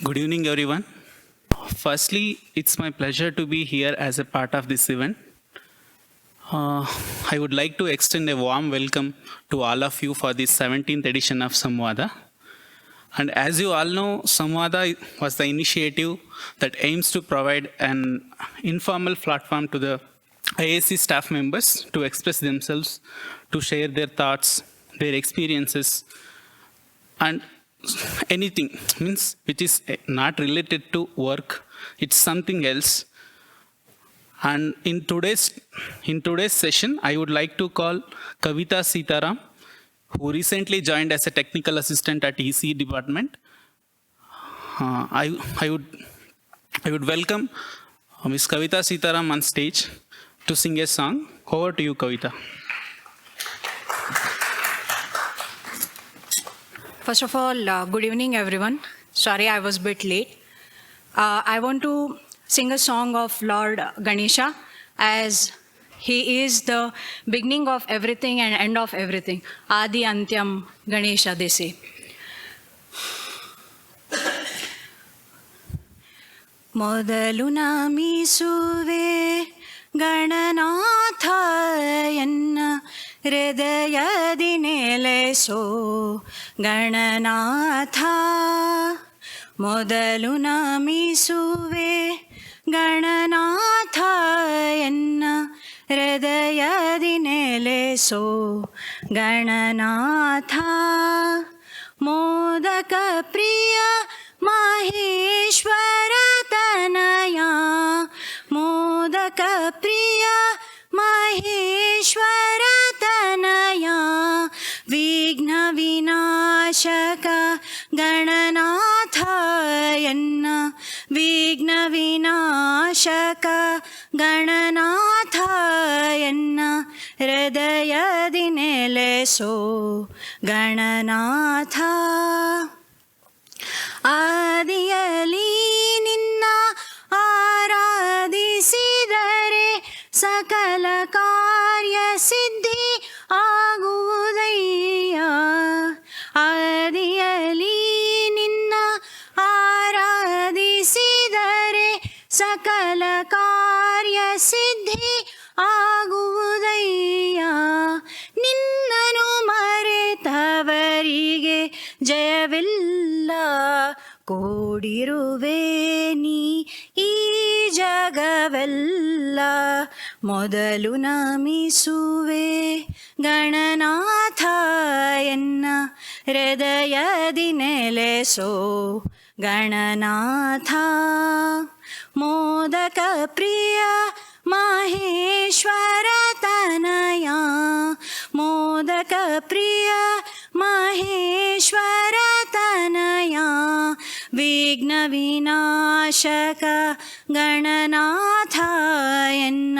Good evening, everyone. Firstly, it's my pleasure to be here as a part of this event. I would like to extend a warm welcome to all of you for this 17th edition of Samvaada. And as you all know, Samvaada was the initiative that aims to provide an informal platform to the IISc staff members to express themselves, to share their thoughts, their experiences, and anything means which is not related to work, it's something else. And in today's session, I would like to call Kavita Sitaram, who recently joined as a technical assistant at EC department. I would welcome Ms. Kavita Sitaram on stage to sing a song. Over to you, Kavita. First of all, good evening, everyone. Sorry I was a bit late. I want to sing a song of Lord Ganesha, as he is the beginning of everything and end of everything. Adi Antyam Ganesha, they say. ಮೊದಲು ನಮಿಸುವೆ ಗಣನಾಥ ಎನ್ನ ಹೃದಯದಿ ನೆಲೆಸೋ ಗಣನಾಥ ಮೊದಲು ನಮಿಸುವೆ ಗಣನಾಥ ಎನ್ನ ಹೃದಯದಿ ನೆಲೆಸೋ ಗಣನಾಥ ಮೋದಕ ಪ್ರಿಯ ಮಹೇಶ್ವರ ತನಯ ಮೋದಕ ಪ್ರಿಯ ಮಹೇಶ್ವರ ತನಯ ವಿಘ್ನ ವಿನಾಶಕ ಗಣನಾಥ ಎನ್ನ ವಿಘ್ನ ವಿನಾಶಕ ಗಣನಾಥ ಎನ್ನ ಹೃದಯದಿ ನೆಲೆಸೋ ಗಣನಾಥ ಆದಿಯಲಿ ನಿನ್ನ ಆರಾಧಿಸಿದರೆ ಸಕಲ ಕಾರ್ಯ ಸಿದ್ಧಿ ಆಗುವುದಯ್ಯ ಆದಿಯಲಿ ನಿನ್ನ ಆರಾಧಿಸಿದರೆ ಸಕಲ ಕಾರ್ಯ ಸಿದ್ಧಿ ಆಗುವುದಯ್ಯ ನಿನ್ನನು ಮರೆತವರಿಗೆ ಜಯವಿಲ್ಲ ಕೂಡಿರುವೆ ನೀ ಈ ಜಗವೆಲ್ಲ ಮೊದಲು ನಮಿಸುವೆ ಗಣನಾಥ ಎನ್ನ ಹೃದಯದಿ ನೆಲೆಸೋ ಗಣನಾಥ ಮೋದಕ ಪ್ರಿಯ ಮಹೇಶ್ವರ ತನಯ ಮೋದಕ ಪ್ರಿಯ ಮಹೇಶ್ವರ ತನಯ ವಿಘ್ನ ವಿನಾಶಕ ಗಣನಾಥ ಎನ್ನ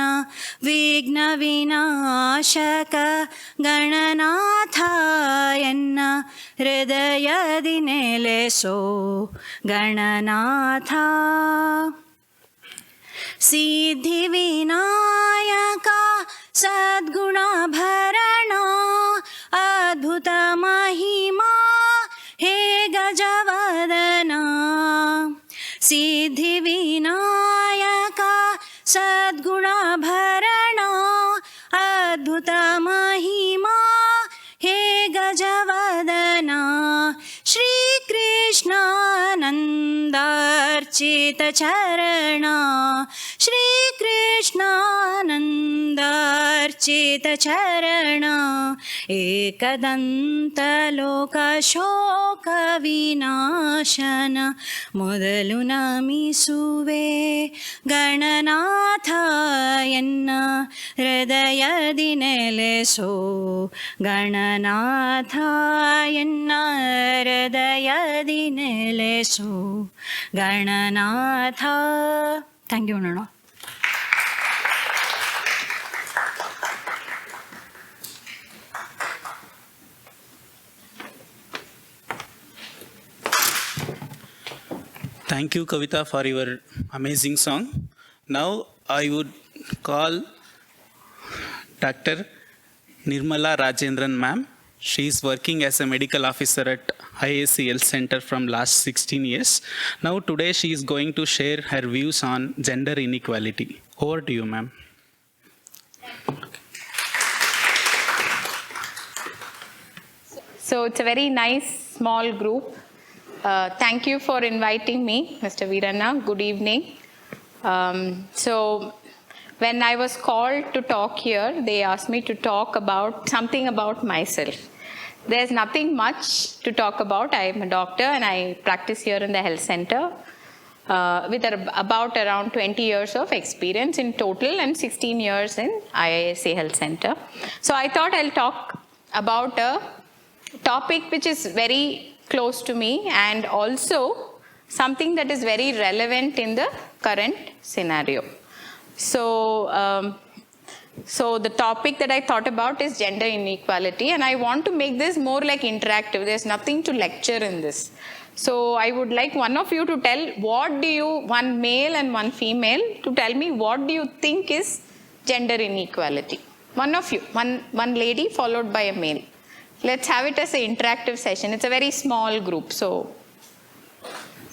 ವಿಘ್ನ ವಿನಾಶಕ ಗಣನಾಥ ಎನ್ನ ಹೃದಯದಿ ನೆಲೆಸೋ ಗಣನಾಥ ಸಿದ್ಧಿ ವಿನಾಯಕ ಸದ್ಗುಣಭರಣ ಅದ್ಭುತ ಮಹಿಮಾ ಹೇ ಗಜವದನ ಸಿದ್ಧಿ ವಿನಾಯಕ ಸದ್ಗುಣಭರಣ ಅದ್ಭುತ ಮಹಿಮಾ ಹೇ ಗಜವದನ ಶ್ರೀಕೃಷ್ಣಾನಂದಾರ್ಚಿತ ಚರಣ ಶ್ರೀಕೃಷ್ಣಾನಂದಾರ್ಚಿತ ಚರಣ ಏಕದಂತ ಲೋಕ ಶೋಕ ವಿನಾಶನ ಮೊದಲು ನಮಿಸುವೆ ಗಣನಾಥ ಎನ್ನ ಹೃದಯದಿ ನೆಲೆಸೋ ಗಣನಾಥ ಎನ್ನ ಹೃದಯದಿ ನೆಲೆಸೋ ಗಣನಾಥ. ಥ್ಯಾಂಕ್ ಯು ಅಣ್ಣ. Thank you, Kavita, for your amazing song. Now I would call Dr. Nirmala Rajendran ma'am She is working as a medical officer at IISc Health Center from last 16 years. Now today she is going to share her views on gender inequality. Over to you, ma'am. So it's a very nice small group. Thank you for inviting me, Mr. Veeranna. Good evening. So when I was called to talk here, they asked me to talk about something about myself. There's nothing much to talk about. I am a doctor and I practice here in the health center with about around 20 years of experience in total and 16 years in IISc Health Center. So I thought I'll talk about a topic which is very close to me and also something that is very relevant in the current scenario. So the topic that I thought about is gender inequality, and I want to make this more like interactive. There's nothing to lecture in this. So I would like one of you to tell one male and one female, to tell me what do you think is gender inequality. One of you, one lady followed by a male. Let's have it as an interactive session. It's a very small group. So,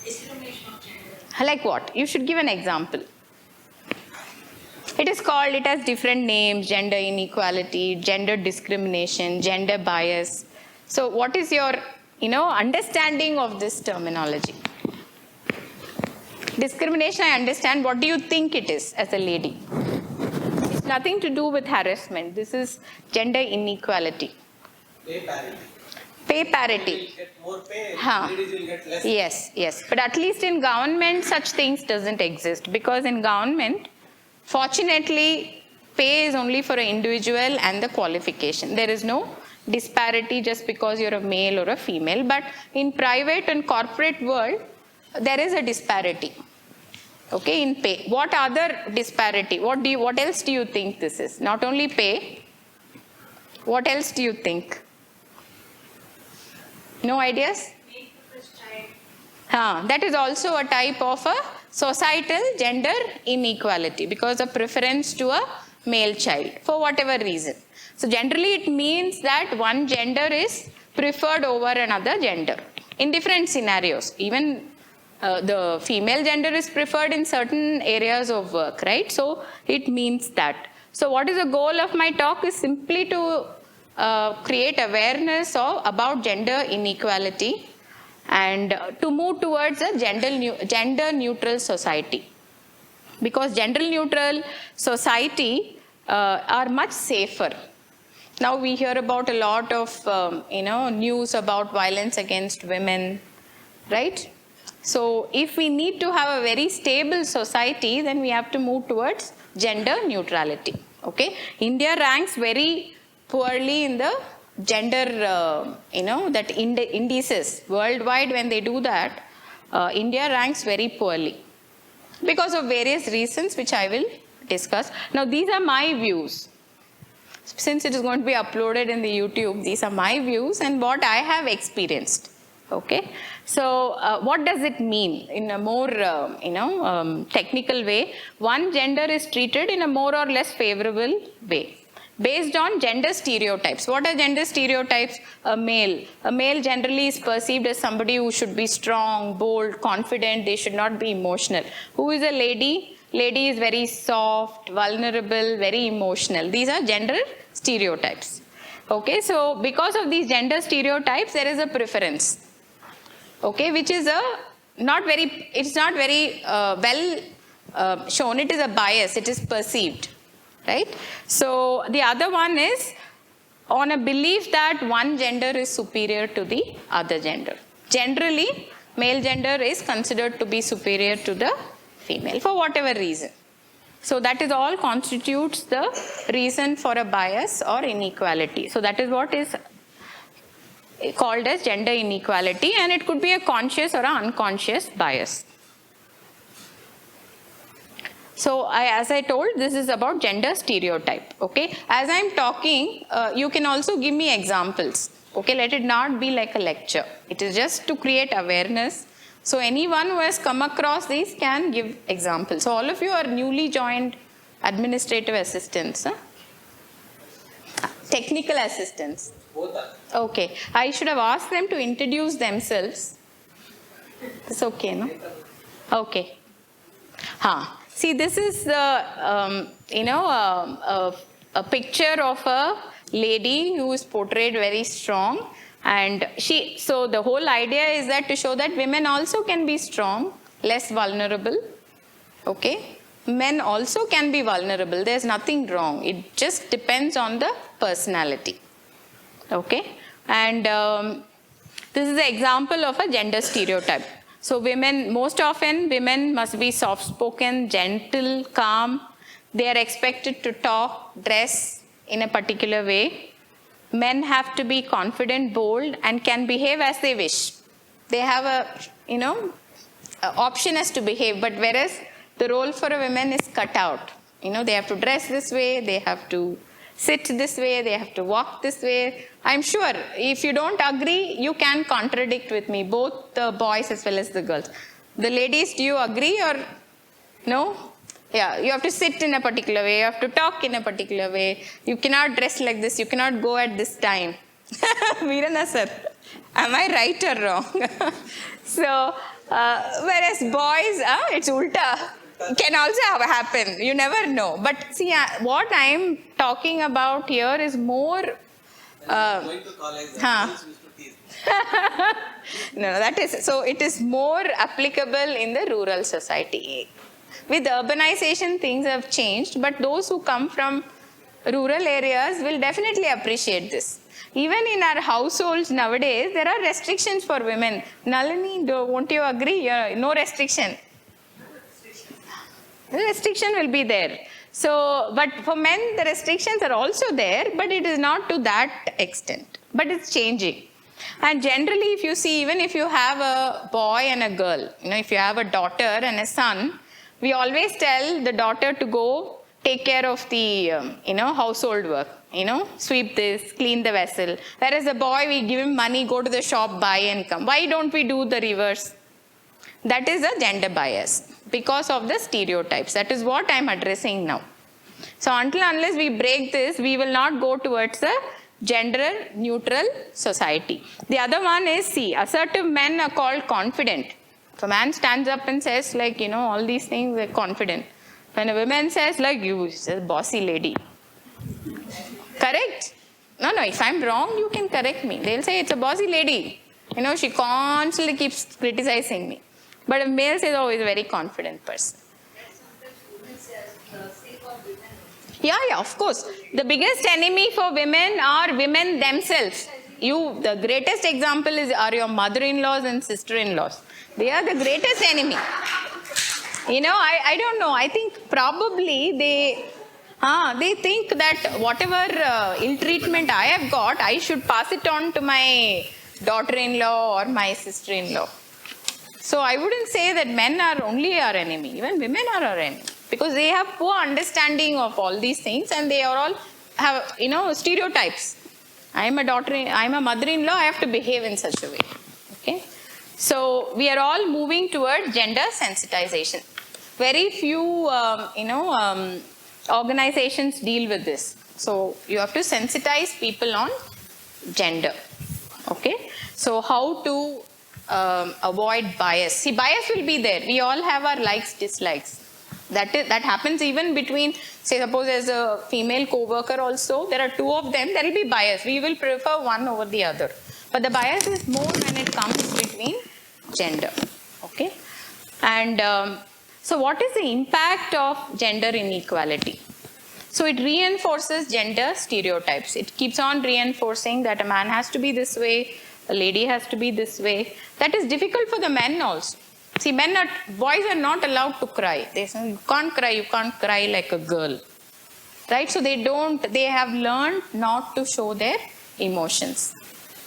Discrimination of gender. like what? You should give an example. It has different names: gender inequality, gender discrimination, gender bias. So what is your, understanding of this terminology? Discrimination, I understand. What do you think it is as a lady? It's nothing to do with harassment. This is gender inequality. Pay parity. Pay parity. Will get more pay, Huh. ladies will get less. Yes. But at least in government, such things doesn't exist, because in government, fortunately, pay is only for an individual and the qualification. There is no disparity just because you're a male or a female. But in private and corporate world, there is a disparity. Okay, in pay. What other disparity? What else do you think this is? Not only pay. What else do you think? No ideas? That is also a type of a societal gender inequality, because of preference to a male child for whatever reason. So generally it means that one gender is preferred over another gender in different scenarios. Even the female gender is preferred in certain areas of work, right? So it means that. So what is the goal of my talk is simply to create awareness about gender inequality and to move towards a gender neutral society, because gender neutral society are much safer. Now we hear about a lot of news about violence against women, right? So if we need to have a very stable society, then we have to move towards gender neutrality. Okay, India ranks very poorly in the gender, that indices worldwide. When they do that, India ranks very poorly because of various reasons, which I will discuss. Now, these are my views. Since it is going to be uploaded in the YouTube, these are my views and what I have experienced. Okay, so what does it mean in a more technical way? One gender is treated in a more or less favorable way based on gender stereotypes. What are gender stereotypes? A male generally is perceived as somebody who should be strong, bold, confident. They should not be emotional. Who is a lady? Lady is very soft, vulnerable, very emotional. These are gender stereotypes. Okay, so because of these gender stereotypes, there is a preference. Okay, which is not very well shown. It is a bias. It is perceived, right? So the other one is on a belief that one gender is superior to the other gender. Generally, male gender is considered to be superior to the female for whatever reason. So that is all constitutes the reason for a bias or inequality. So that is what is called as gender inequality, and it could be a conscious or an unconscious bias. So as I told, this is about gender stereotype. Okay, as I'm talking, you can also give me examples. Okay, let it not be like a lecture. It is just to create awareness. So anyone who has come across these can give examples. So all of you are newly joined administrative assistants, technical assistants. Both are. Okay. I should have asked them to introduce themselves. It's okay, no? Okay. See, this is a picture of a lady who is portrayed very strong. And so the whole idea is that to show that women also can be strong, less vulnerable. Okay? Men also can be vulnerable. There's nothing wrong. It just depends on the personality. Okay? And this is the example of a gender stereotype. So most often women must be soft-spoken, gentle, calm. They are expected to talk, dress in a particular way. Men have to be confident, bold, and can behave as they wish. They have a option as to behave, but whereas the role for a woman is cut out. They have to dress this way, they have to sit this way, they have to walk this way. I'm sure if you don't agree, you can contradict with me, both the boys as well as the girls. The ladies, do you agree or no? Yeah, you have to sit in a particular way, you have to talk in a particular way, you cannot dress like this, you cannot go at this time. Veerana sir, am I right or wrong? So, whereas boys, it's ulta. Can also happen. You never know. But see, what I'm talking about here is more. Going to college, used to tease. No, that is so. It is more applicable in the rural society. With urbanization, things have changed, but those who come from rural areas will definitely appreciate this. Even in our households nowadays, there are restrictions for women. Nalini, won't you agree? No restriction. The restriction will be there. So, but for men, the restrictions are also there, but it is not to that extent. But it's changing. And generally, if you see, even if you have a boy and a girl, if you have a daughter and a son, we always tell the daughter to go take care of the, household work. Sweep this, clean the vessel. Whereas the boy, we give him money, go to the shop, buy and come. Why don't we do the reverse? That is a gender bias because of the stereotypes. That is what I'm addressing now. So unless we break this, we will not go towards a gender neutral society. The other one is, assertive men are called confident. If a man stands up and says all these things, they're confident. When a woman says she's a bossy lady. Correct? No, if I'm wrong, you can correct me. They'll say it's a bossy lady. She constantly keeps criticizing me. But a male says, he's a very confident person. Yeah, of course. The biggest enemy for women are women themselves. The greatest example are your mother-in-laws and sister-in-laws. They are the greatest enemy. I don't know. I think probably they think that whatever ill treatment I have got, I should pass it on to my daughter-in-law or my sister-in-law. So I wouldn't say that men are only our enemy. Even women are our enemy. Because they have poor understanding of all these things and they are all have, stereotypes. I'm a mother-in-law, I have to behave in such a way. Okay? So we are all moving towards gender sensitization. Very few, organizations deal with this. So you have to sensitize people on gender. Okay? So how to avoid bias. See, bias will be there. We all have our likes, dislikes. That happens even between, say, suppose as a female co-worker also, there are two of them, there will be bias. We will prefer one over the other. But the bias is more when it comes between gender. Okay? And so what is the impact of gender inequality? So it reinforces gender stereotypes. It keeps on reinforcing that a man has to be this way, a lady has to be this way. That is difficult for the men also. See, boys are not allowed to cry. They say, you can't cry like a girl. Right? So they have learned not to show their emotions.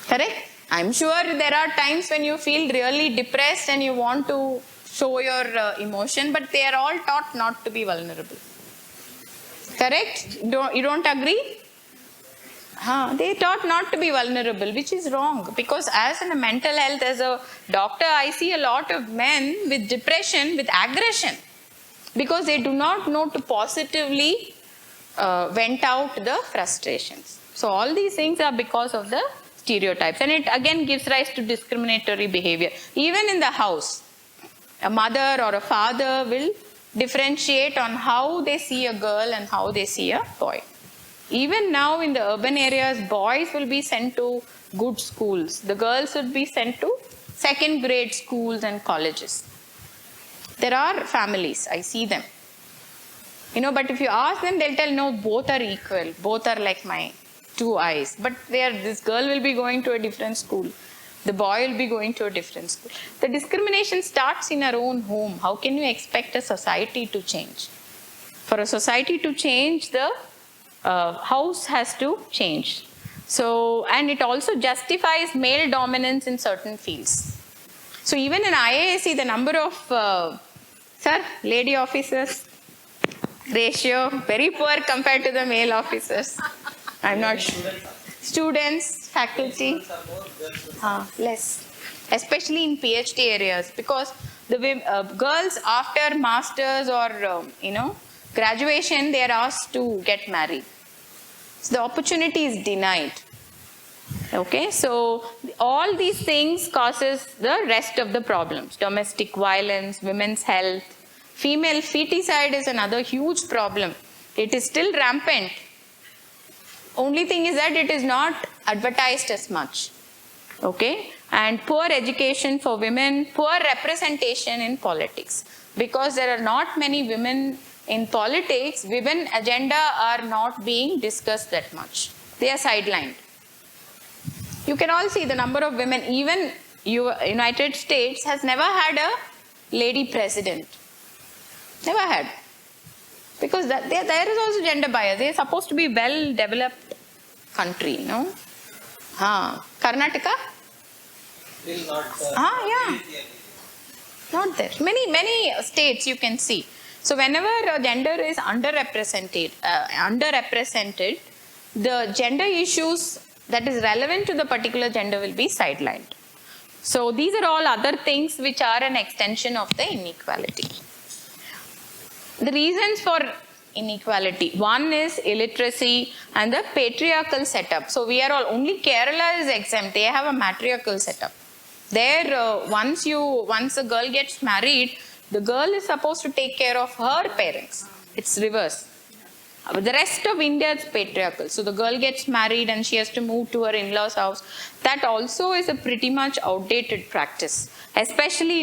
Correct? I'm sure there are times when you feel really depressed and you want to show your emotion, but they are all taught not to be vulnerable. Correct? You don't agree? They taught not to be vulnerable, which is wrong. Because as in a mental health, as a doctor, I see a lot of men with depression, with aggression. Because they do not know to positively vent out the frustrations. So all these things are because of the stereotypes, and it again gives rise to discriminatory behavior. Even in the house, a mother or a father will differentiate on how they see a girl and how they see a boy. Even now in the urban areas, boys will be sent to good schools. The girls would be sent to second grade schools and colleges. There are families, I see them. But if you ask them, they'll tell, no, both are equal. Both are like my two eyes. But this girl will be going to a different school. The boy will be going to a different school. The discrimination starts in our own home. How can you expect a society to change? For a society to change, the house has to change. So, and it also justifies male dominance in certain fields. So even in IISc, the number of lady officers ratio very poor compared to the male officers. I'm not sure. Students, faculty, less, especially in PhD areas, because the girls after masters or graduation, they are asked to get married. So the opportunity is denied. Okay, so all these things causes the rest of the problems: domestic violence, women's health, female feticide is another huge problem. It is still rampant. Only thing is that it is not advertised as much. Okay, and poor education for women, poor representation in politics. Because there are not many women in politics, women agenda are not being discussed that much. They are sidelined. You can all see the number of women, even United States has never had a lady president. Never had. Because there is also gender bias. They are supposed to be well-developed country, no? Karnataka? Still not yeah. Not there. Many states you can see. So whenever a gender is underrepresented, the gender issues that is relevant to the particular gender will be sidelined. So these are all other things which are an extension of the inequality. The reasons for inequality: one is illiteracy and the patriarchal setup. So we are all, only Kerala is exempt. They have a matriarchal setup. There, once a girl gets married, the girl is supposed to take care of her parents. It's reverse. But the rest of India is patriarchal. So the girl gets married and she has to move to her in-laws' house. That also is a pretty much outdated practice. Especially,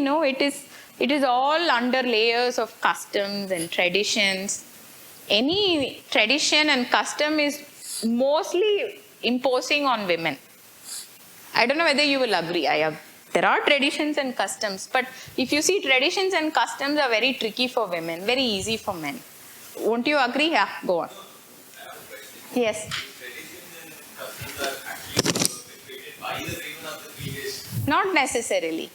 it is all under layers of customs and traditions. Any tradition and custom is mostly imposing on women. I don't know whether you will agree. There are traditions and customs, but if you see, traditions and customs are very tricky for women, very easy for men. Won't you agree? Yeah, go on. Yes. Not necessarily.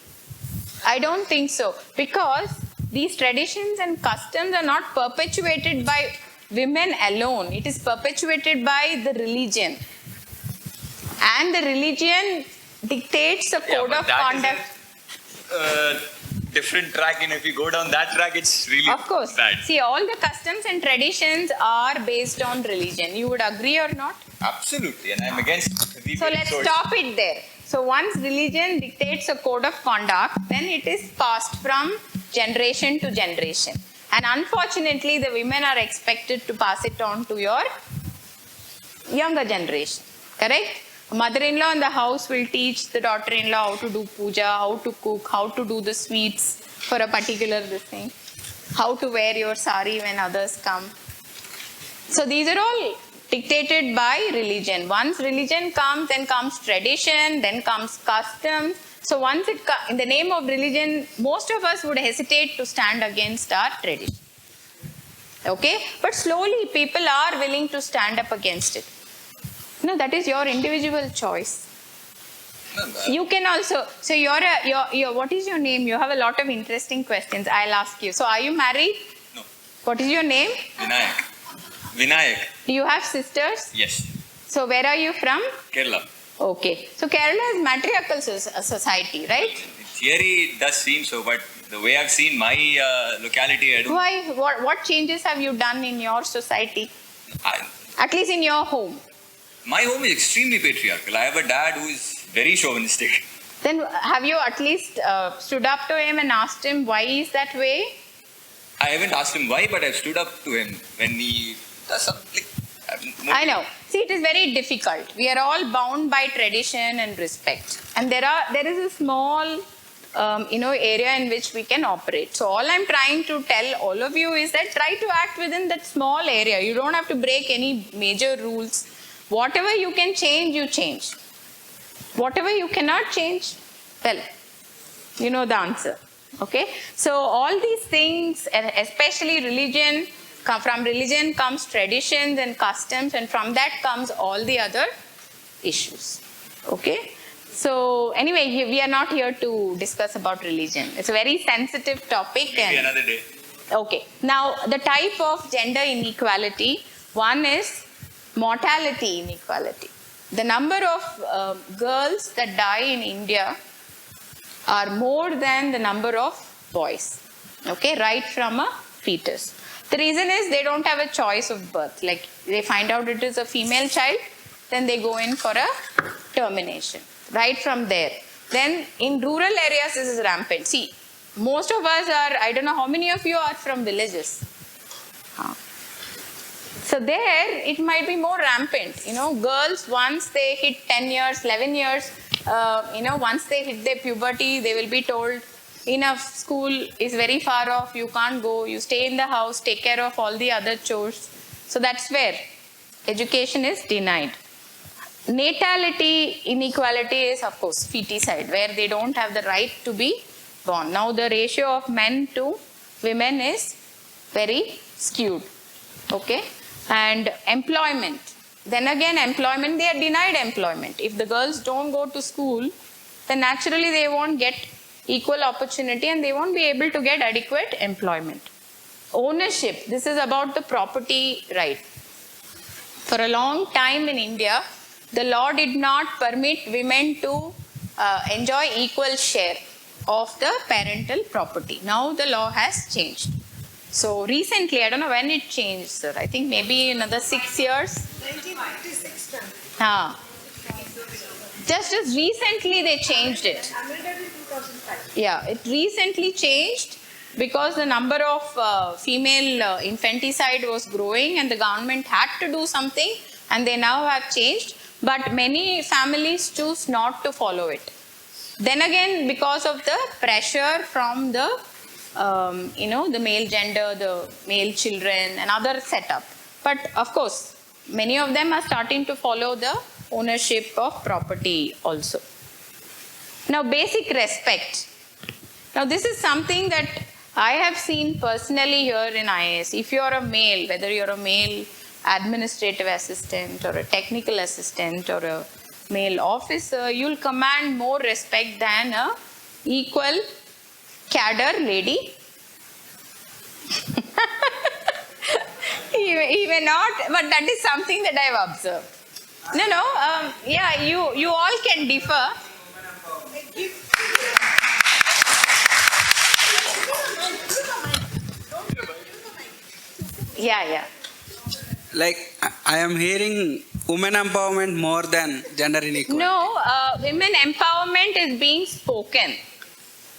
I don't think so, because these traditions and customs are not perpetuated by women alone. It is perpetuated by the religion. And the religion dictates a code of conduct. Different track, and if you go down that track, it's really of course bad. See, all the customs and traditions are based on religion. You would agree or not? Absolutely, and I'm against So let's stop it there. So once religion dictates a code of conduct, then it is passed from generation to generation, and unfortunately the women are expected to pass it on to your younger generation. Correct? A mother-in-law in the house will teach the daughter-in-law how to do puja, how to cook, how to do the sweets for a particular thing, how to wear your sari when others come. So these are all dictated by religion. Once religion comes, then comes tradition, then comes custom. So once in the name of religion, most of us would hesitate to stand against our tradition. Okay? But slowly people are willing to stand up against it. No, that is your individual choice. You can also, so what is your name? You have a lot of interesting questions. I'll ask you. So are you married? No. What is your name? Vinayak. Do you have sisters? Yes. So where are you from? Kerala. Okay. So Kerala is matriarchal society, right? In theory, it does seem so, but the way I've seen my locality, I don't. Why? What changes have you done in your society? At least in your home. My home is extremely patriarchal. I have a dad who is very chauvinistic. Then have you at least stood up to him and asked him why is that way? I haven't asked him why, but I've stood up to him when he does something. I know. See, it is very difficult. We are all bound by tradition and respect, and there is a small, area in which we can operate. So all I'm trying to tell all of you is that try to act within that small area. You don't have to break any major rules. Whatever you can change, you change. Whatever you cannot change, well, you know the answer. Okay? So all these things, and especially religion, from religion comes traditions and customs, and from that comes all the other issues. Okay? So anyway, we are not here to discuss about religion. It's a very sensitive topic. Maybe another day. Okay. Now, the type of gender inequality, one is mortality inequality. The number of girls that die in India are more than the number of boys. Okay, right from a fetus. The reason is they don't have a choice of birth. Like they find out it is a female child, then they go in for a termination. Right from there. Then in rural areas this is rampant. See, most of us are, I don't know how many of you are from villages. So there it might be more rampant. Girls once they hit 10 years, 11 years, once they hit their puberty, they will be told, enough, school is very far off, you can't go, you stay in the house, take care of all the other chores. So that's where education is denied. Natality inequality is of course feticide, where they don't have the right to be born. Now the ratio of men to women is very skewed. Okay? And employment. Then again employment, they are denied employment. If the girls don't go to school, then naturally they won't get equal opportunity and they won't be able to get adequate employment. Ownership. This is about the property right. For a long time in India, the law did not permit women to enjoy equal share of the parental property. Now the law has changed. So recently, I don't know when it changed, sir. I think maybe another 6 years. 1996. Just as recently they changed it. Amended in 2005. Yeah, it recently changed because the number of female infanticide was growing and the government had to do something, and they now have changed. But many families choose not to follow it. Then again, because of the pressure from the the male gender, the male children and other setup. But of course, many of them are starting to follow the ownership of property also. Now, basic respect. Now, this is something that I have seen personally here in IIS. If you are a male, whether you are a male administrative assistant or a technical assistant or a male officer, you will command more respect than a equal cadre lady. He may not, but that is something that I have observed. Yeah, you all can differ. Yeah. Like, I am hearing women empowerment more than gender inequality. No, women empowerment is being spoken.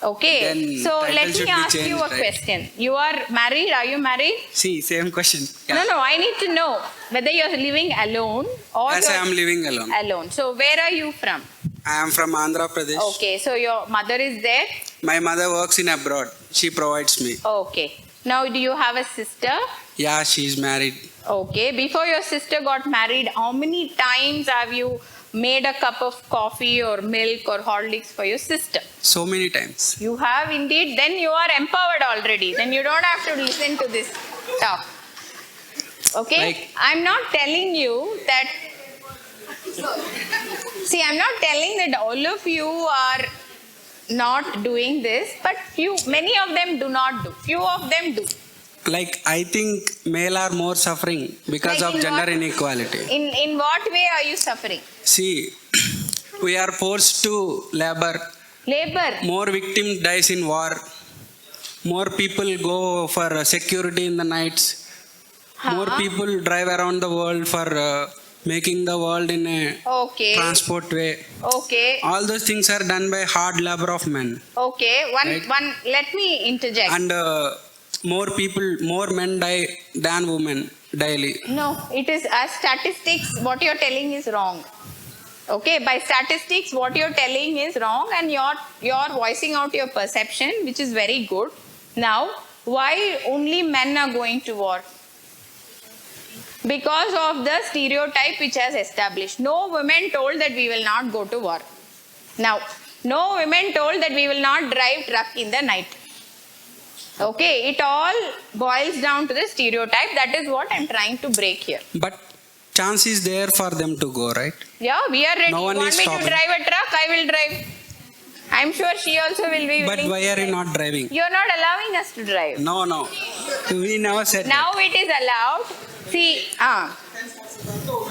Okay, Then so title let should me be ask you changed, a right? question. You are married? Are you married? See, same question. Yeah. No, I need to know whether you are living alone or Yes, I you're am living alone. alone. So where are you from? I am from Andhra Pradesh. Okay, so your mother is there? My mother works in abroad. She provides me. Okay. Now, do you have a sister? Yeah, she is married. Okay. Before your sister got married, how many times have you made a cup of coffee or milk or Horlicks for your sister? So many times. You have indeed. Then you are empowered already. Then you don't have to listen to this talk. Okay? I'm not telling you that. See, I'm not telling that all of you are not doing this, but many of them do not do. Few of them do. Like, I think male are more suffering because Like of in gender what- inequality. In what way are you suffering? See, we are forced to labor. Labor. More victim dies in war. More people go for security in the nights. More people drive around the world for making the world in a Okay. transport way. Okay. All those things are done by hard labor of men. Okay. Right. Let me interject. And more men die than women daily. No, it is as statistics, what you're telling is wrong. Okay, by statistics, what you're telling is wrong, and you're voicing out your perception, which is very good. Now, why only men are going to war? Because of the stereotype which has established. No women told that we will not go to war. Now, no women told that we will not drive truck in the night. Okay, it all boils down to the stereotype. That is what I'm trying to break here. But chance is there for them to go, right? Yeah, we are ready. No one you want is me stopping. to drive a truck? I will drive. I'm sure she also will be But willing why to are you drive. not driving? You're not allowing us to drive. No. We never said Now it is allowed. See,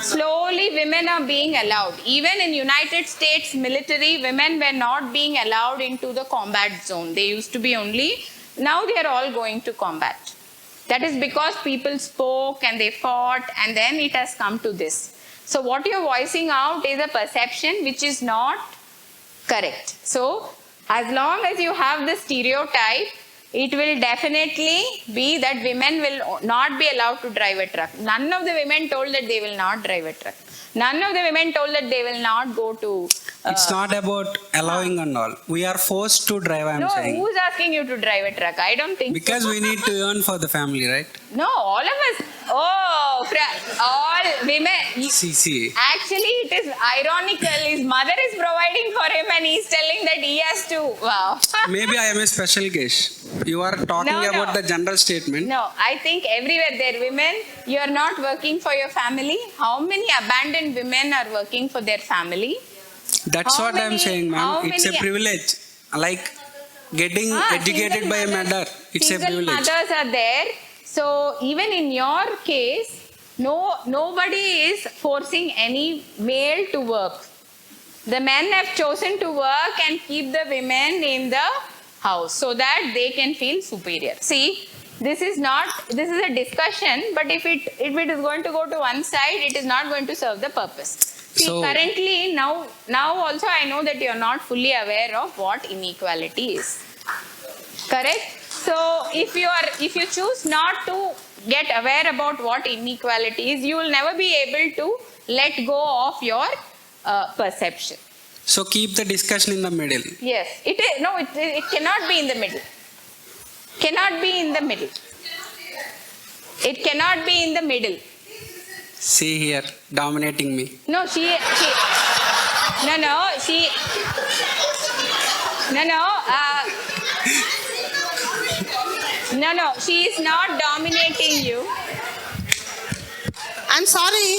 slowly women are being allowed. Even in United States military, women were not being allowed into the combat zone. They used to be only, now they are all going to combat. That is because people spoke and they fought, and then it has come to this. So what you're voicing out is a perception which is not correct. So as long as you have the stereotype, it will definitely be that women will not be allowed to drive a truck. None of the women told that they will not drive a truck. None of the women told that they will not go to... it's not about allowing and all. We are forced to drive, I'm no, saying. who's asking you to drive a truck? I don't think Because so. we need to earn for the family, right? No, all of us. Oh, all women. See. Actually, it is ironical. His mother is providing for him and he's telling that he has to. Wow. Maybe I am a special case. You are talking No. about the general statement. No, I think everywhere there are women. You are not working for your family. How many abandoned women are working for their family? That's How what I'm many- saying, how ma'am. It's a many- privilege. Like getting educated Single by a mother. It's a single privilege. mothers are there. So even in your case, nobody is forcing any male to work. The men have chosen to work and keep the women in the house so that they can feel superior. See, this is a discussion, but if it is going to go to one side, it is not going to serve the purpose. See, So- currently now also I know that you are not fully aware of what inequality is. Correct? So if you choose not to get aware about what inequality is, you will never be able to let go of your perception. So keep the discussion in the middle. Yes, it is. No, it cannot be in the middle. Cannot be in the middle. It cannot be in the middle. See here, dominating me. No, she she is not dominating you. I'm sorry.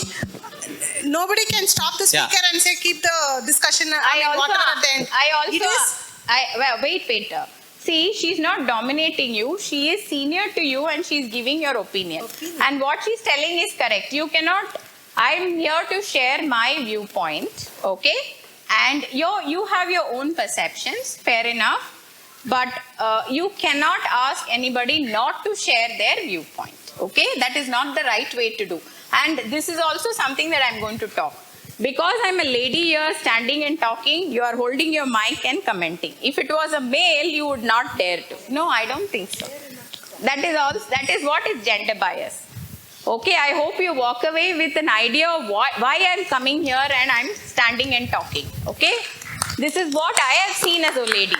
Nobody can stop the speaker and say keep the discussion. Whatever at the end. It is. Wait. See, she's not dominating you. She is senior to you and she's giving your opinion. And what she's telling is correct. You cannot. I'm here to share my viewpoint. Okay? And you have your own perceptions. Fair enough. But you cannot ask anybody not to share their viewpoint. Okay? That is not the right way to do. And this is also something that I'm going to talk. Because I'm a lady here standing and talking, you are holding your mic and commenting. If it was a male, you would not dare to. No, I don't think so. That is what is gender bias. Okay, I hope you walk away with an idea of why I'm coming here and I'm standing and talking. Okay? This is what I have seen as a lady.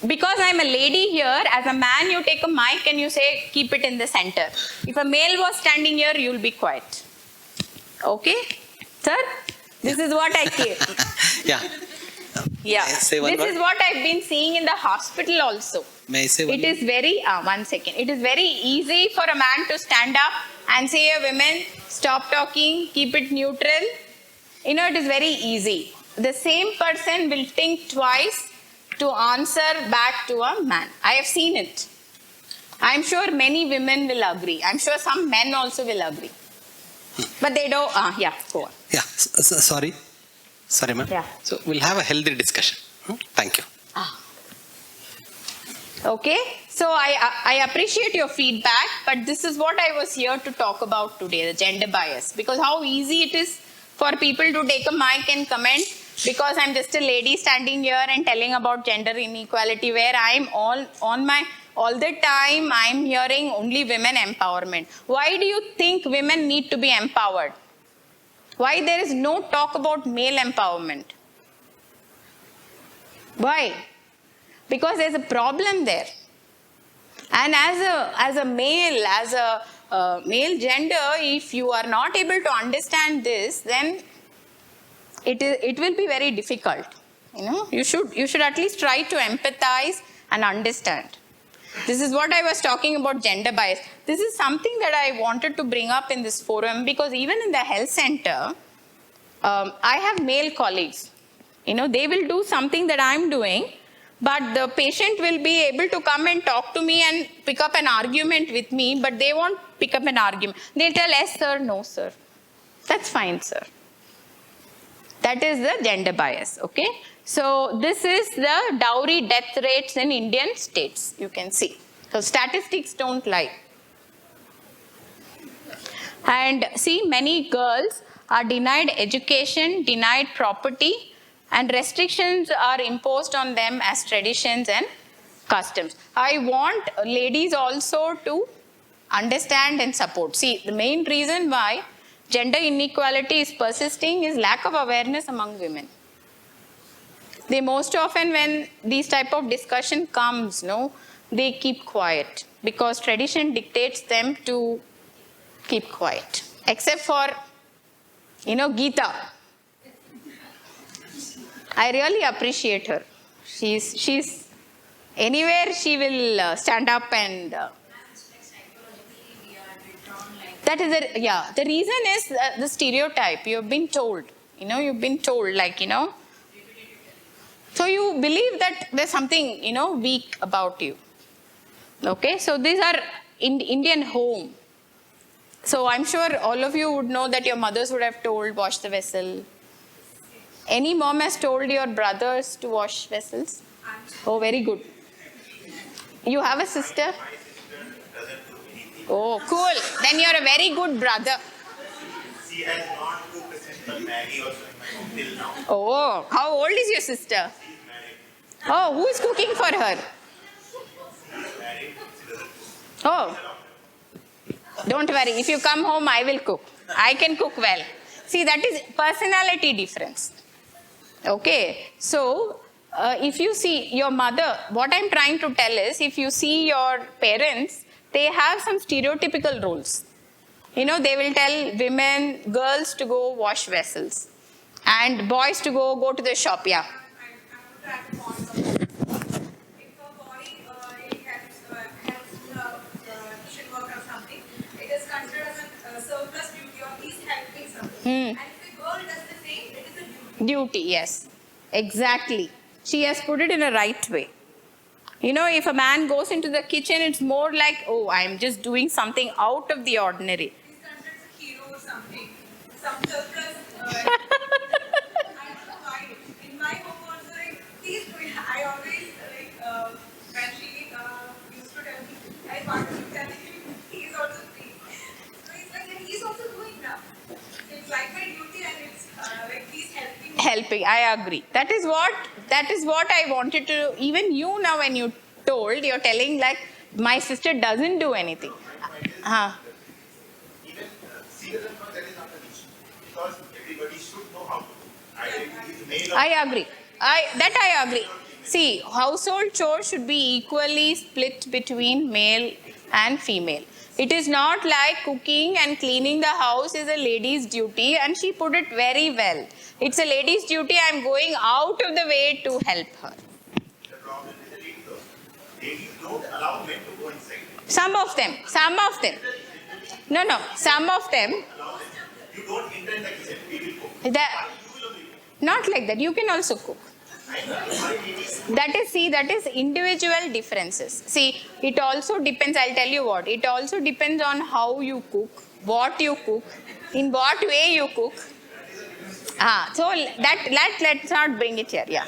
Because I'm a lady here, as a man, you take a mic and you say, keep it in the center. If a male was standing here, you'll be quiet. Okay? Sir, this is what I hear. Yeah. Yeah. May I say one This word? is what I've been seeing in the hospital also. May I say one It is very, one second. It is very easy for a man to stand up and say, a women, stop talking, keep it neutral. You know, it is very easy. The same person will think twice to answer back to a man. I have seen it. I'm sure many women will agree. I'm sure some men also will agree. But they don't, yeah, go on. Yeah. Sorry, ma'am. Yeah. So we'll have a healthy discussion. Thank you. Okay, so I appreciate your feedback, but this is what I was here to talk about today, the gender bias. Because how easy it is for people to take a mic and comment because I'm just a lady standing here and telling about gender inequality, where I'm all the time I'm hearing only women empowerment. Why do you think women need to be empowered? Why there is no talk about male empowerment? Why? Because there's a problem there. And as a male gender, if you are not able to understand this, then it will be very difficult. You should at least try to empathize and understand. This is what I was talking about, gender bias. This is something that I wanted to bring up in this forum, because even in the health center, I have male colleagues. They will do something that I'm doing, but the patient will be able to come and talk to me and pick up an argument with me, but they won't pick up an argument. They'll tell, yes sir, no sir. That's fine, sir. That is the gender bias, okay? So this is the dowry death rates in Indian states, you can see. So statistics don't lie. And see, many girls are denied education, denied property, and restrictions are imposed on them as traditions and customs. I want ladies also to understand and support. See, the main reason why gender inequality is persisting is lack of awareness among women. They most often, when these type of discussion comes, they keep quiet because tradition dictates them to keep quiet. Except for, Geeta. I really appreciate her. She's anywhere she will stand up and. That is the reason is the stereotype. You've been told. So you believe that there's something, weak about you. Okay, so these are in Indian home. So I'm sure all of you would know that your mothers would have told, wash the vessel. Any mom has told your brothers to wash vessels? Oh, very good. You have a sister? Oh, cool. Then you're a very good brother. She has not cooked a simple Maggie also in my home till now. Oh, how old is your sister? She's married. Oh, who is cooking for her? She's married. She doesn't cook. Oh, don't worry. If you come home, I will cook. I can cook well. See, that is personality difference. Okay, so if you see your mother, what I'm trying to tell is, if you see your parents, they have some stereotypical roles. They will tell women, girls to go wash vessels and boys to go to the shop. Yeah. And if the girl does the same, it is a duty. Yes, exactly. She has put it in a right way. If a man goes into the kitchen, it's more like, oh, I'm just doing something out of the ordinary. He's considered a hero or something. Some surplus. I don't know why. In my home also, he's doing. I always when she used to tell me, I want to tell him he's also free. So it's like he's also doing now. It's like my duty, and it's he's helping. Helping, I agree. That is what I wanted to. Even you now, when you're telling like my sister doesn't do anything. Even she doesn't know that is not an issue because everybody should know how to. I agree. I agree. See, household chores should be equally split between male and female. It is not like cooking and cleaning the house is a lady's duty, and she put it very well. It's a lady's duty. I'm going out of the way to help her. The problem is the ladies also. Ladies don't allow men to go inside. Some of them. No, some of them. You don't enter in the kitchen, we will cook. Not like that. You can also cook. That is individual differences. See, it also depends. I'll tell you what. It also depends on how you cook, what you cook, in what way you cook. So let's not bring it here. Yeah.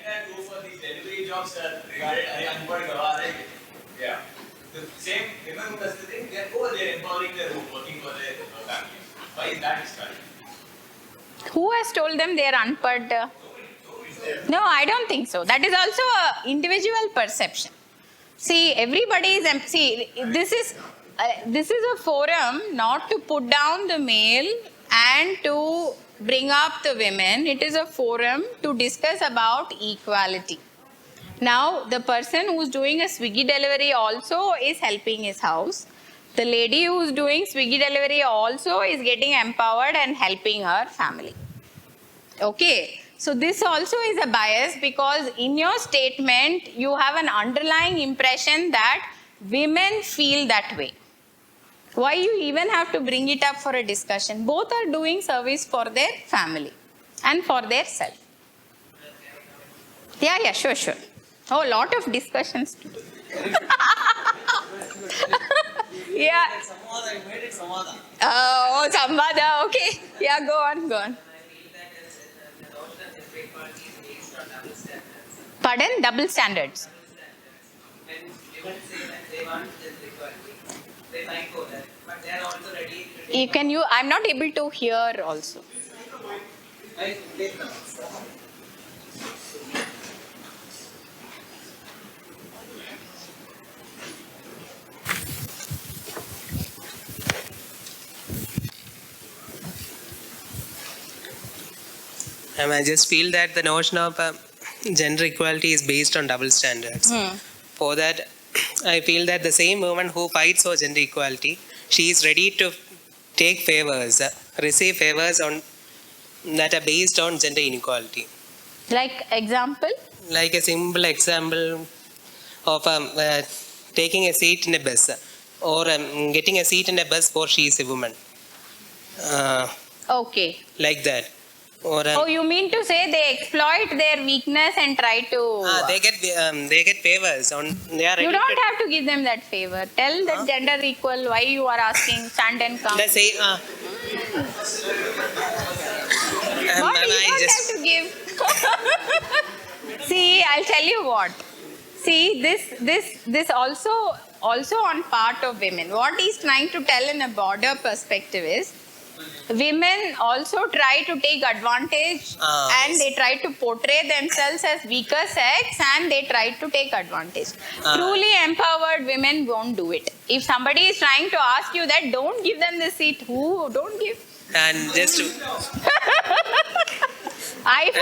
that go for these delivery jobs regarded unemployed gawar hai. Yeah. The same women who does the thing, they're empowering their own, working for their family. Why is that discouraged? Who has told them they are unpad? No, I don't think so. That is also a individual perception. See, everybody is. See, this is a forum not to put down the male and to bring up the women. It is a forum to discuss about equality. Now, the person who's doing a Swiggy delivery also is helping his house. The lady who's doing Swiggy delivery also is getting empowered and helping her family. Okay. So this also is a bias because in your statement, you have an underlying impression that women feel that way. Why you even have to bring it up for a discussion? Both are doing service for their family and for their self. Yeah, sure. Oh, a lot of discussions too. Yeah. Oh, Samvaada, okay. Yeah, go on. Pardon? Double standards. I'm not able to hear also. I just feel that the notion of gender equality is based on double standards. For that, I feel that the same woman who fights for gender equality, she is ready to take favors, receive favors that are based on gender inequality. Like example? Like a simple example of taking a seat in a bus or getting a seat in a bus for she is a woman. Okay. Like that. Or, oh, you mean to say they exploit their weakness and try to... they get favors. They are you don't have to give them that favor. Tell that gender equal, why you are asking, stand and come. They say... what? You don't have to give. See, I'll tell you what. See, this also on part of women. What he's trying to tell in a broader perspective is, women also try to take advantage and they try to portray themselves as weaker sex and they try to take advantage. Truly empowered women won't do it. If somebody is trying to ask you that, don't give them the seat. Who? Don't give. And just to... I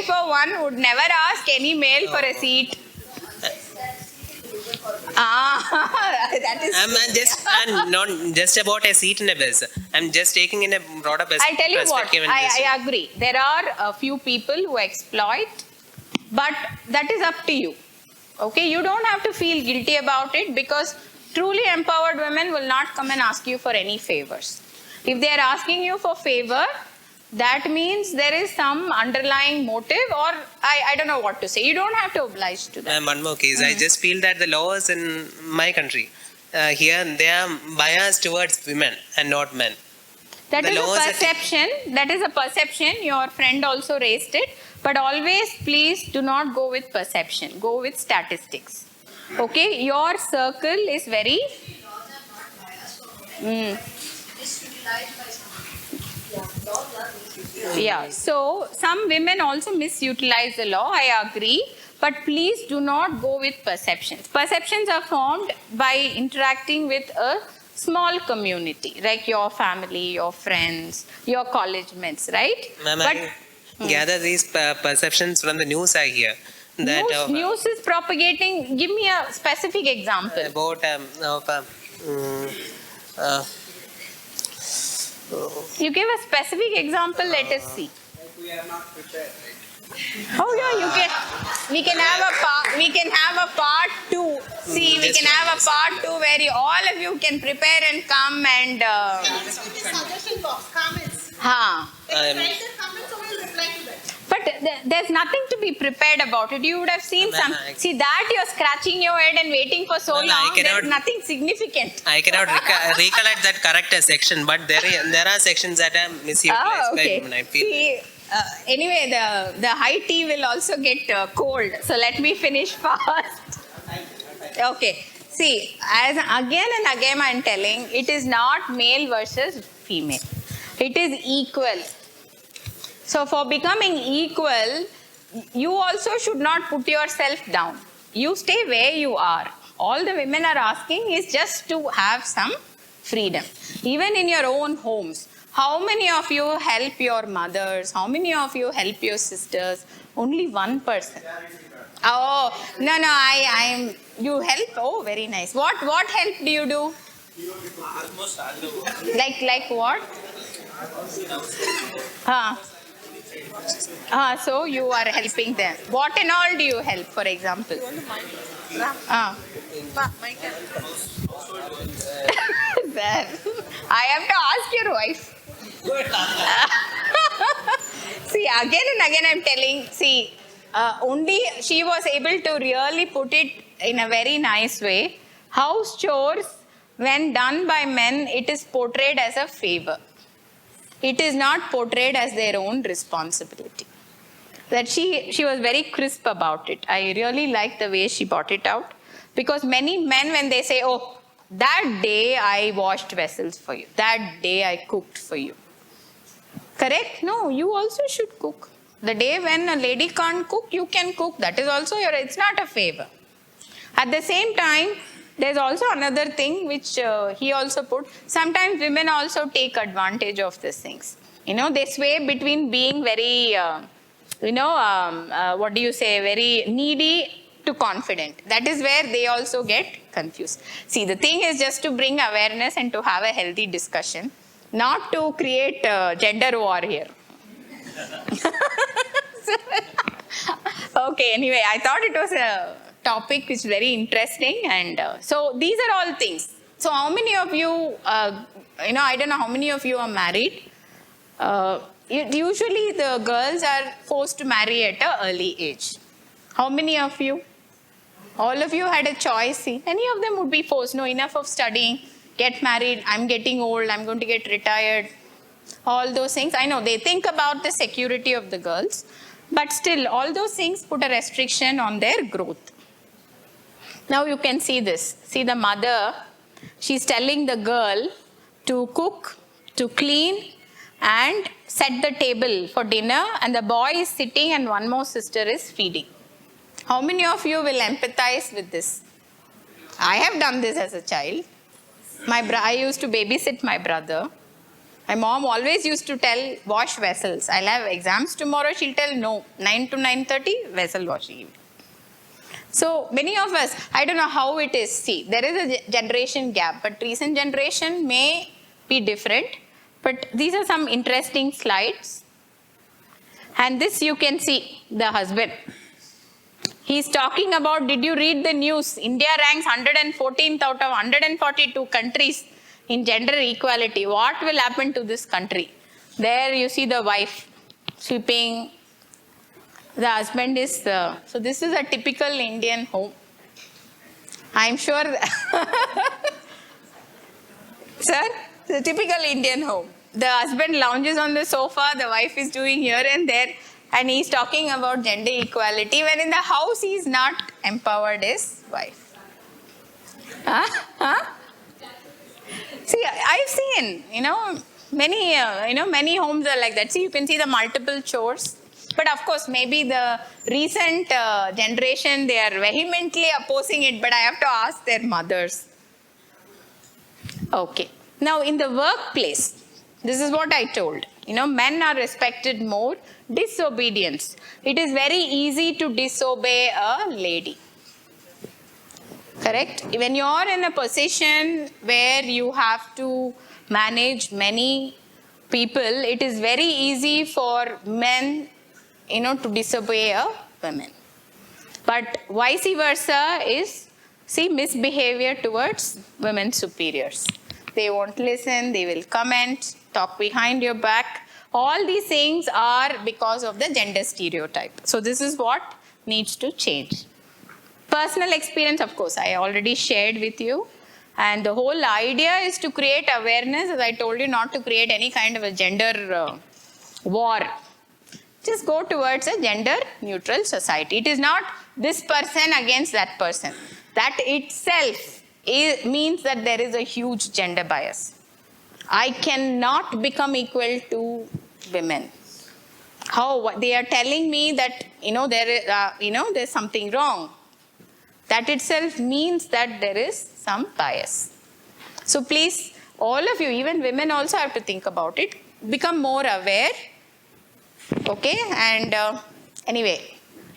for one would never ask any male for a seat. That is. I'm not just about a seat in a bus. I'm just taking in a broader perspective. I'll tell you what. I agree. There are a few people who exploit, but that is up to you. Okay, you don't have to feel guilty about it because truly empowered women will not come and ask you for any favors. If they are asking you for favor, that means there is some underlying motive or I don't know what to say. You don't have to oblige to that. One more case. I just feel that the laws in my country, here they are biased towards women and not men. That is a perception. That is a perception. Your friend also raised it. But always, please do not go with perception. Go with statistics. Okay? Your circle is very... Yeah, so some women also misutilize the law, I agree, but please do not go with perceptions. Perceptions are formed by interacting with a small community, like your family, your friends, your college mates, right? Ma'am, I gather these perceptions from the news I hear. That news is propagating. Give me a specific example. About you give a specific example, let us see. We are not prepared, right? Oh yeah, we can have a part 2. See, we can have a part 2 where all of you can prepare and come and Suggestion box, comments. ha. Write the comments, so we'll reply to that. But there's nothing to be prepared about it. You would have seen see that you're scratching your head and waiting for so long. There's nothing significant. I cannot recollect that correct section, but there are sections that are misused. Okay. I feel. Anyway, the high tea will also get cold. So let me finish fast. Okay. See, as again and again I am telling, it is not male versus female. It is equal. So for becoming equal, you also should not put yourself down. You stay where you are. All the women are asking is just to have some freedom. Even in your own homes. How many of you help your mothers? How many of you help your sisters? Only one person. Oh, no, I am, you help? Oh, very nice. What help do you do? Like what? So you are helping them. What and all do you help, for example? Sir, I have to ask your wife. See, again and again I'm telling, only she was able to really put it in a very nice way. House chores, when done by men, it is portrayed as a favor. It is not portrayed as their own responsibility. That she was very crisp about it. I really like the way she brought it out. Because many men, when they say, oh, that day I washed vessels for you. That day I cooked for you. Correct? No, you also should cook. The day when a lady can't cook, you can cook. That is also it's not a favor. At the same time, there's also another thing which he also put. Sometimes women also take advantage of these things. They sway between being very, very needy to confident. That is where they also get confused. See, the thing is just to bring awareness and to have a healthy discussion, not to create gender war here. Okay, anyway, I thought it was a topic which is very interesting, and so these are all things. So how many of you, I don't know how many of you are married. Usually the girls are forced to marry at an early age. How many of you? All of you had a choice. See, any of them would be forced. No, enough of studying, get married, I'm getting old, I'm going to get retired. All those things. I know they think about the security of the girls, but still all those things put a restriction on their growth. Now you can see this. See the mother, she's telling the girl to cook, to clean and set the table for dinner, and the boy is sitting and one more sister is feeding. How many of you will empathize with this? I have done this as a child. I used to babysit my brother. My mom always used to tell, wash vessels. I'll have exams tomorrow. She'll tell, no, 9 to 9:30, vessel washing. So many of us, I don't know how it is. See, there is a generation gap, but recent generation may be different. But these are some interesting slides. And this you can see, the husband. He's talking about, did you read the news? India ranks 114th out of 142 countries in gender equality. What will happen to this country? There you see the wife sweeping. The husband is, so this is a typical Indian home. I'm sure, sir, the typical Indian home. The husband lounges on the sofa, the wife is doing here and there, and he's talking about gender equality, when in the house he's not empowered his wife. See, I've seen, many homes are like that. See, you can see the multiple chores. But of course, maybe the recent generation, they are vehemently opposing it, but I have to ask their mothers. Okay. Now, in the workplace, this is what I told. Men are respected more. Disobedience. It is very easy to disobey a lady. Correct? When you are in a position where you have to manage many people, it is very easy for men, to disobey a woman. But vice versa is, misbehavior towards women superiors. They won't listen, they will comment, talk behind your back. All these things are because of the gender stereotype. So this is what needs to change. Personal experience, of course, I already shared with you. And the whole idea is to create awareness, as I told you, not to create any kind of a gender war. just go towards a gender neutral society. It is not this person against that person. That itself means that there is a huge gender bias. I cannot become equal to women. How they are telling me that there's something wrong. That itself means that there is some bias. So please, all of you, even women also have to think about it. Become more aware. Okay, and anyway,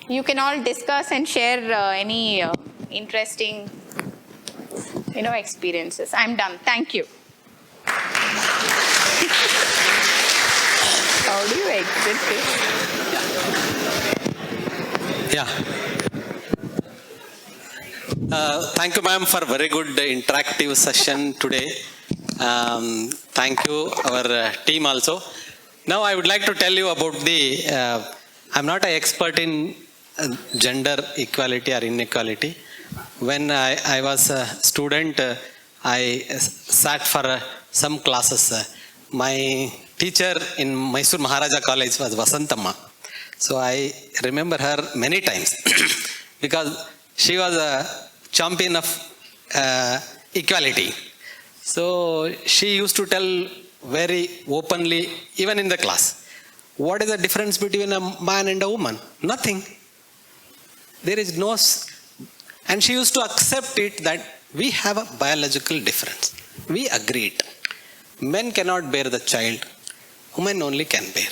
you can all discuss and share any interesting, experiences. I'm done. Thank you. How do you exit it? Yeah. Thank you, ma'am, for very good interactive session today. Thank you, our team also. Now I would like to tell you about I'm not an expert in gender equality or inequality. When I was a student, I sat for some classes. My teacher in Mysore Maharaja College was Vasantamma. So I remember her many times because she was a champion of equality. So she used to tell very openly, even in the class, what is the difference between a man and a woman? Nothing. There is no, and she used to accept it that we have a biological difference. We agreed. Men cannot bear the child, women only can bear.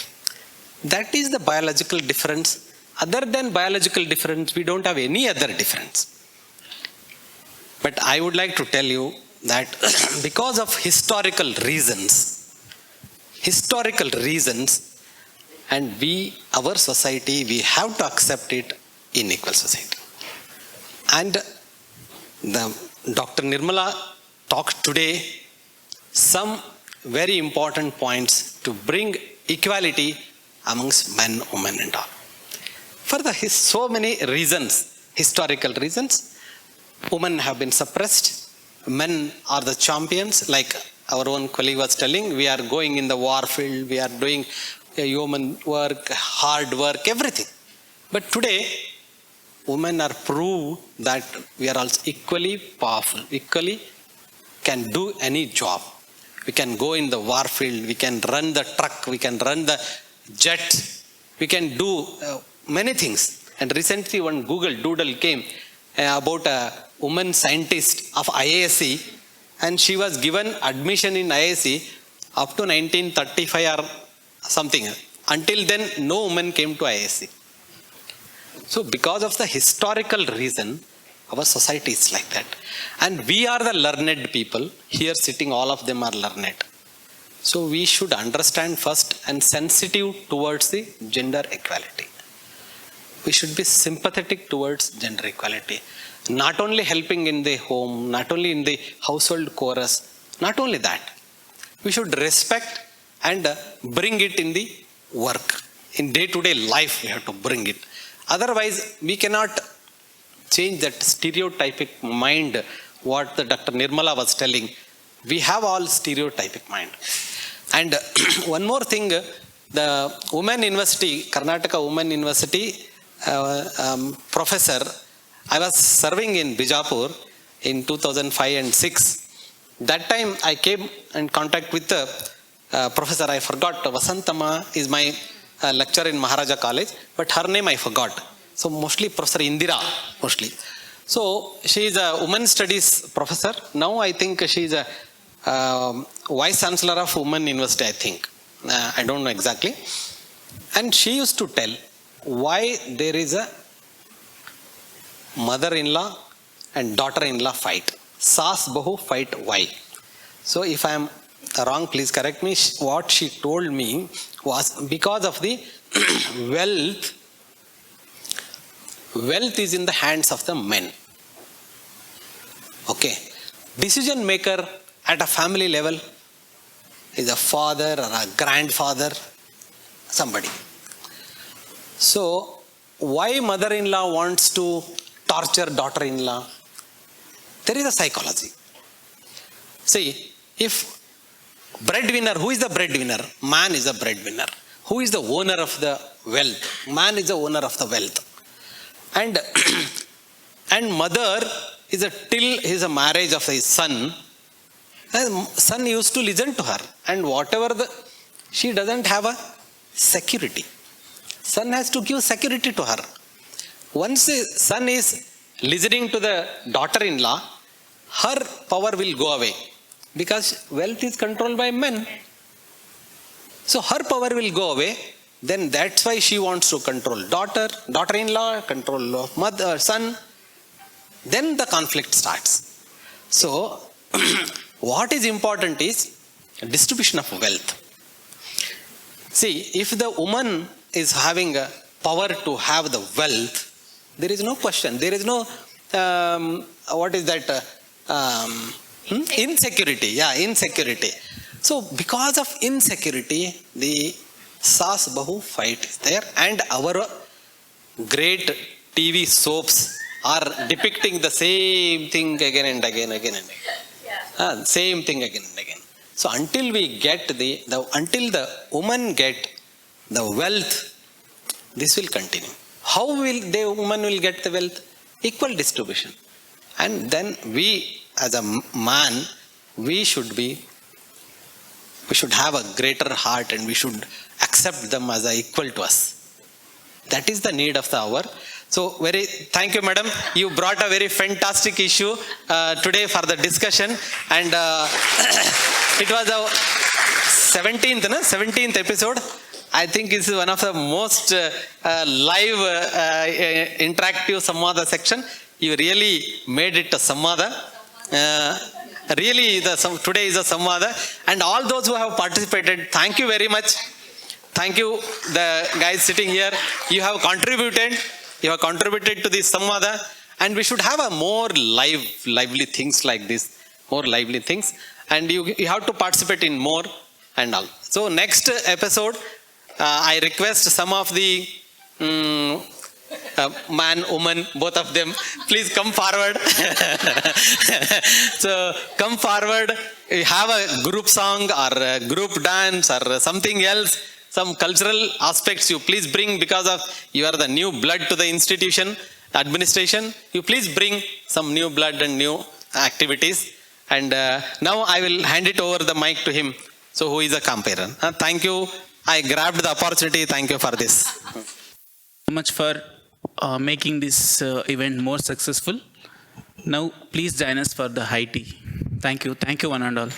That is the biological difference. Other than biological difference, we don't have any other difference. But I would like to tell you that because of historical reasons, and our society, we have to accept it in equal society. And Dr. Nirmala talked today some very important points to bring equality amongst men, women and all. For so many reasons, historical reasons, women have been suppressed, men are the champions, like our own colleague was telling, we are going in the war field, we are doing human work, hard work, everything. But today, women are proved that we are also equally powerful, equally can do any job. We can go in the war field, we can run the truck, we can run the jet, we can do many things. And recently one Google Doodle came about a woman scientist of IISc, and she was given admission in IISc up to 1935 or something. Until then, no woman came to IISc. So because of the historical reason, our society is like that. And we are the learned people. Here sitting, all of them are learned. So we should understand first and sensitive towards the gender equality. We should be sympathetic towards gender equality. Not only helping in the home, not only in the household chorus, not only that. We should respect and bring it in the work. In day-to-day life, we have to bring it. Otherwise, we cannot change that stereotypic mind, what the Dr. Nirmala was telling. We have all stereotypic mind. And one more thing, the Women University, Karnataka Women University professor, I was serving in Bijapur in 2005 and 6. That time I came in contact with the professor, I forgot, Vasantama is my lecturer in Maharaja College, but her name I forgot. So mostly Professor Indira, mostly. So she is a women's studies professor. Now I think she is a vice chancellor of Women University, I think. I don't know exactly. And she used to tell why there is a mother-in-law and daughter-in-law fight. Saas Bahu fight why? So if I am wrong, please correct me. What she told me was because of the wealth. Wealth is in the hands of the men. Okay. Decision maker at a family level is a father or a grandfather, somebody. So why mother-in-law wants to torture daughter-in-law? There is a psychology. See, if breadwinner, who is the breadwinner? Man is a breadwinner. who is the owner of the wealth. Man is the owner of the wealth. And, and mother is till his marriage of his son, son used to listen to her. And whatever she doesn't have a security. Son has to give security to her. Once the son is listening to the daughter-in-law, her power will go away because wealth is controlled by men. So her power will go away. Then that's why she wants to control daughter-in-law, control mother, son. Then the conflict starts. So what is important is distribution of wealth. See, if the woman is having a power to have the wealth, there is no question. There is no, what is that? Insecurity. Yeah, insecurity. So because of insecurity, the Saas Bahu fight is there. And our great TV soaps are depicting the same thing again and again, same thing again and again. So until we get until the woman get the wealth, this will continue. How will the woman will get the wealth? Equal distribution. And then we as a man, we should have a greater heart and we should accept them as equal to us. That is the need of the hour. So thank you, madam. You brought a very fantastic issue today for the discussion. And it was the 17th episode. I think this is one of the most live interactive Samvaada section. You really made it a Samvaada. Really, today is a Samvaada. And all those who have participated, thank you very much. Thank you, the guys sitting here. You have contributed to this Samvaada. And we should have a more lively things like this. More lively things. And you have to participate in more and all. So next episode, I request some of the man, woman, both of them, please come forward. So come forward, have a group song or a group dance or something else, some cultural aspects you please bring, because of you are the new blood to the institution, administration. You please bring some new blood and new activities. And now I will hand it over the mic to him. So who is a comparer? Thank you. I grabbed the opportunity. Thank you for this. So much for making this event more successful. Now, please join us for the high tea. Thank you. Thank you, one and all.